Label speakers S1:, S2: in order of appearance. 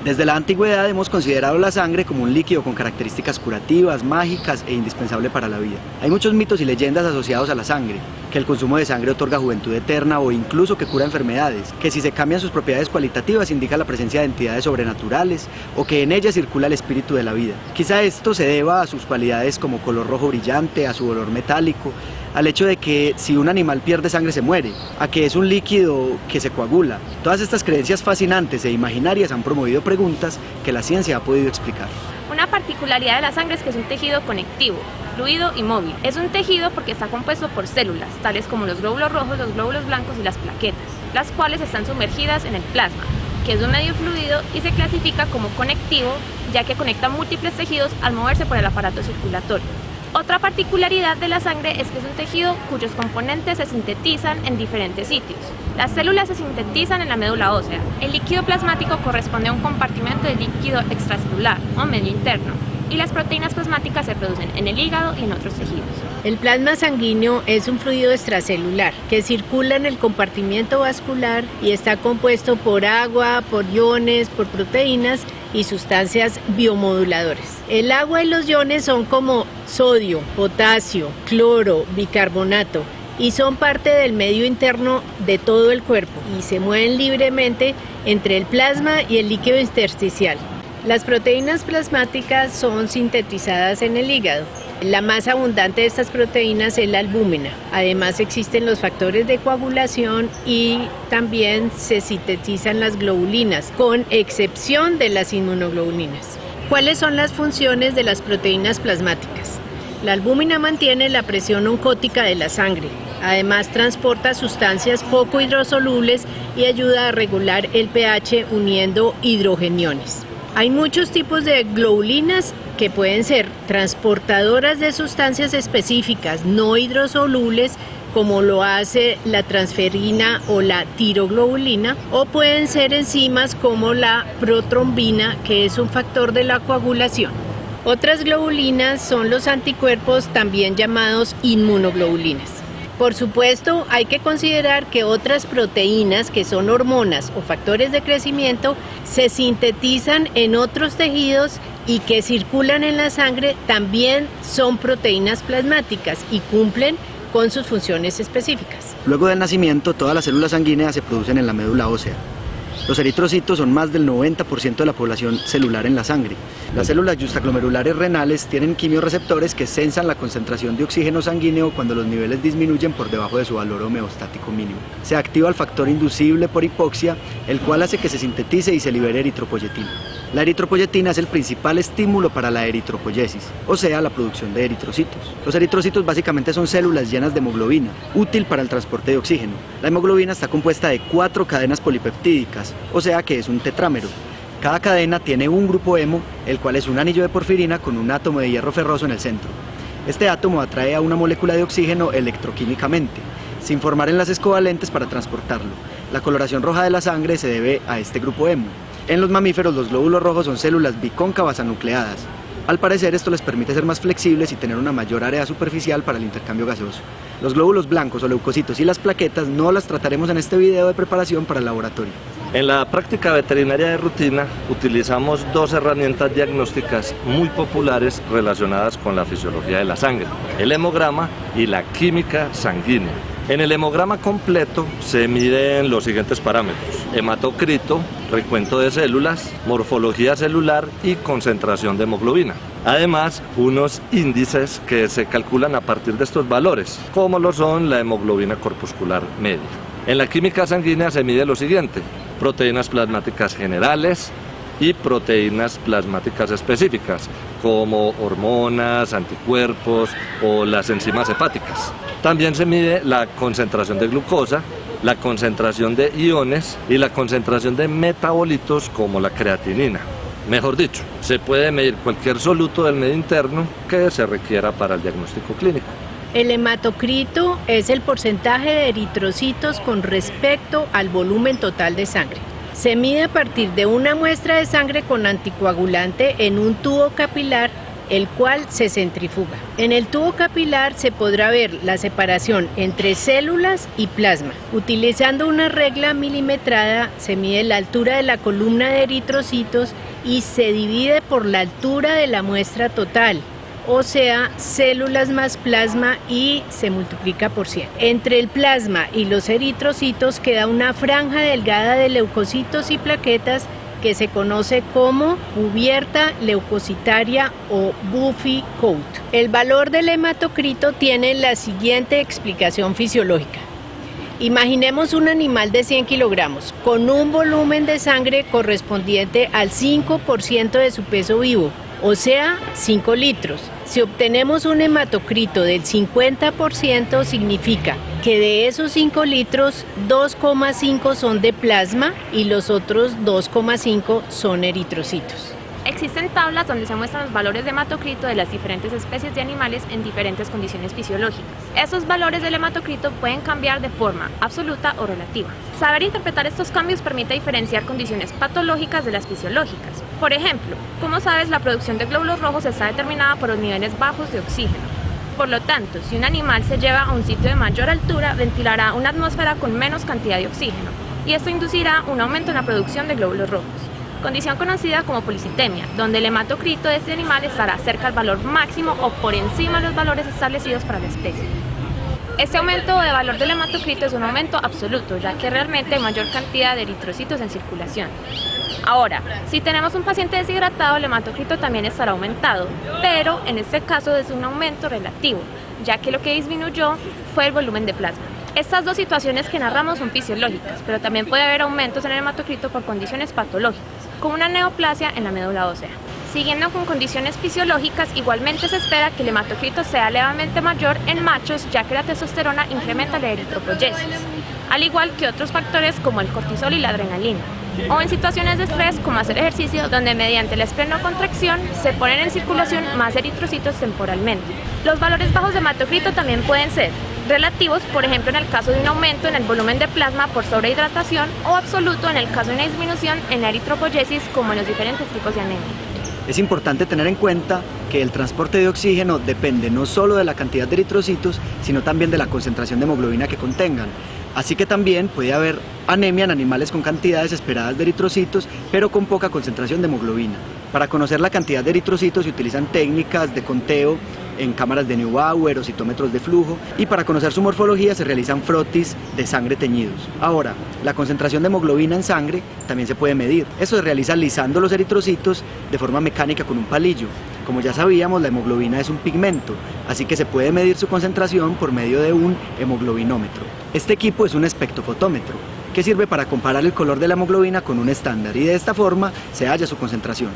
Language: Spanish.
S1: Desde la antigüedad hemos considerado la sangre como un líquido con características curativas, mágicas e indispensable para la vida. Hay muchos mitos y leyendas asociados a la sangre, que el consumo de sangre otorga juventud eterna o incluso que cura enfermedades, que si se cambian sus propiedades cualitativas indica la presencia de entidades sobrenaturales o que en ella circula el espíritu de la vida. Quizá esto se deba a sus cualidades como color rojo brillante, a su olor metálico, al hecho de que si un animal pierde sangre se muere, a que es un líquido que se coagula. Todas estas creencias fascinantes e imaginarias han promovido preguntas que la ciencia ha podido explicar.
S2: Una particularidad de la sangre es que es un tejido conectivo, fluido y móvil. Es un tejido porque está compuesto por células, tales como los glóbulos rojos, los glóbulos blancos y las plaquetas, las cuales están sumergidas en el plasma, que es un medio fluido y se clasifica como conectivo, ya que conecta múltiples tejidos al moverse por el aparato circulatorio. Otra particularidad de la sangre es que es un tejido cuyos componentes se sintetizan en diferentes sitios. Las células se sintetizan en la médula ósea. El líquido plasmático corresponde a un compartimento de líquido extracelular o medio interno, y las proteínas plasmáticas se producen en el hígado y en otros tejidos.
S3: El plasma sanguíneo es un fluido extracelular que circula en el compartimento vascular y está compuesto por agua, por iones, por proteínas y sustancias biomoduladoras. El agua y los iones son como sodio, potasio, cloro, bicarbonato y son parte del medio interno de todo el cuerpo y se mueven libremente entre el plasma y el líquido intersticial. Las proteínas plasmáticas son sintetizadas en el hígado. La más abundante de estas proteínas es la albúmina. Además existen los factores de coagulación y también se sintetizan las globulinas, con excepción de las inmunoglobulinas. ¿Cuáles son las funciones de las proteínas plasmáticas? La albúmina mantiene la presión oncótica de la sangre. Además transporta sustancias poco hidrosolubles y ayuda a regular el pH uniendo hidrogeniones. Hay muchos tipos de globulinas que pueden ser transportadoras de sustancias específicas no hidrosolubles, como lo hace la transferina o la tiroglobulina, o pueden ser enzimas como la protrombina, que es un factor de la coagulación. Otras globulinas son los anticuerpos, también llamados inmunoglobulinas. Por supuesto, hay que considerar que otras proteínas, que son hormonas o factores de crecimiento, se sintetizan en otros tejidos y que circulan en la sangre, también son proteínas plasmáticas y cumplen con sus funciones específicas.
S1: Luego del nacimiento, todas las células sanguíneas se producen en la médula ósea. Los eritrocitos son más del 90% de la población celular en la sangre. Las células yuxtaglomerulares renales tienen quimiorreceptores que sensan la concentración de oxígeno sanguíneo cuando los niveles disminuyen por debajo de su valor homeostático mínimo. Se activa el factor inducible por hipoxia, el cual hace que se sintetice y se libere eritropoyetina. La eritropoyetina es el principal estímulo para la eritropoyesis, o sea, la producción de eritrocitos. Los eritrocitos básicamente son células llenas de hemoglobina, útil para el transporte de oxígeno. La hemoglobina está compuesta de 4 cadenas polipeptídicas, o sea que es un tetrámero. Cada cadena tiene un grupo hemo, el cual es un anillo de porfirina con un átomo de hierro ferroso en el centro. Este átomo atrae a una molécula de oxígeno electroquímicamente, sin formar enlaces covalentes para transportarlo. La coloración roja de la sangre se debe a este grupo hemo. En los mamíferos, los glóbulos rojos son células bicóncavas anucleadas. Al parecer, esto les permite ser más flexibles y tener una mayor área superficial para el intercambio gaseoso. Los glóbulos blancos o leucocitos y las plaquetas no las trataremos en este video de preparación para el laboratorio.
S4: En la práctica veterinaria de rutina utilizamos 2 herramientas diagnósticas muy populares relacionadas con la fisiología de la sangre: el hemograma y la química sanguínea. En el hemograma completo se miden los siguientes parámetros: hematocrito, recuento de células, morfología celular y concentración de hemoglobina. Además, unos índices que se calculan a partir de estos valores, como lo son la hemoglobina corpuscular media. En la química sanguínea se mide lo siguiente: proteínas plasmáticas generales y proteínas plasmáticas específicas, como hormonas, anticuerpos o las enzimas hepáticas. También se mide la concentración de glucosa, la concentración de iones y la concentración de metabolitos como la creatinina. Mejor dicho, se puede medir cualquier soluto del medio interno que se requiera para el diagnóstico clínico.
S3: El hematocrito es el porcentaje de eritrocitos con respecto al volumen total de sangre. Se mide a partir de una muestra de sangre con anticoagulante en un tubo capilar el cual se centrifuga. En el tubo capilar se podrá ver la separación entre células y plasma. Utilizando una regla milimetrada se mide la altura de la columna de eritrocitos y se divide por la altura de la muestra total, o sea, células más plasma, y se multiplica por 100. Entre el plasma y los eritrocitos queda una franja delgada de leucocitos y plaquetas que se conoce como cubierta leucocitaria o Buffy coat. El valor del hematocrito tiene la siguiente explicación fisiológica. Imaginemos un animal de 100 kilogramos con un volumen de sangre correspondiente al 5% de su peso vivo, o sea, 5 litros. Si obtenemos un hematocrito del 50%, significa que de esos 5 litros, 2,5 son de plasma y los otros 2,5 son eritrocitos.
S2: Existen tablas donde se muestran los valores de hematocrito de las diferentes especies de animales en diferentes condiciones fisiológicas. Esos valores del hematocrito pueden cambiar de forma absoluta o relativa. Saber interpretar estos cambios permite diferenciar condiciones patológicas de las fisiológicas. Por ejemplo, como sabes, la producción de glóbulos rojos está determinada por los niveles bajos de oxígeno. Por lo tanto, si un animal se lleva a un sitio de mayor altura, ventilará una atmósfera con menos cantidad de oxígeno, y esto inducirá un aumento en la producción de glóbulos rojos. Condición conocida como policitemia, donde el hematocrito de este animal estará cerca al valor máximo o por encima de los valores establecidos para la especie. Este aumento de valor del hematocrito es un aumento absoluto, ya que realmente hay mayor cantidad de eritrocitos en circulación. Ahora, si tenemos un paciente deshidratado, el hematocrito también estará aumentado, pero en este caso es un aumento relativo, ya que lo que disminuyó fue el volumen de plasma. Estas dos situaciones que narramos son fisiológicas, pero también puede haber aumentos en el hematocrito por condiciones patológicas, como una neoplasia en la médula ósea. Siguiendo con condiciones fisiológicas, igualmente se espera que el hematocrito sea levemente mayor en machos, ya que la testosterona incrementa la eritropoyesis, al igual que otros factores como el cortisol y la adrenalina, o en situaciones de estrés como hacer ejercicio, donde mediante la esplenocontracción se ponen en circulación más eritrocitos temporalmente. Los valores bajos de hematocrito también pueden ser relativos, por ejemplo en el caso de un aumento en el volumen de plasma por sobrehidratación, o absoluto en el caso de una disminución en la eritropoyesis, como en los diferentes tipos de anemia.
S1: Es importante tener en cuenta que el transporte de oxígeno depende no solo de la cantidad de eritrocitos, sino también de la concentración de hemoglobina que contengan. Así que también puede haber anemia en animales con cantidades esperadas de eritrocitos, pero con poca concentración de hemoglobina. Para conocer la cantidad de eritrocitos se utilizan técnicas de conteo en cámaras de Neubauer o citómetros de flujo, y para conocer su morfología se realizan frotis de sangre teñidos. Ahora, la concentración de hemoglobina en sangre también se puede medir. Eso se realiza alisando los eritrocitos de forma mecánica con un palillo. Como ya sabíamos, la hemoglobina es un pigmento, así que se puede medir su concentración por medio de un hemoglobinómetro. Este equipo es un espectrofotómetro, que sirve para comparar el color de la hemoglobina con un estándar, y de esta forma se halla su concentración.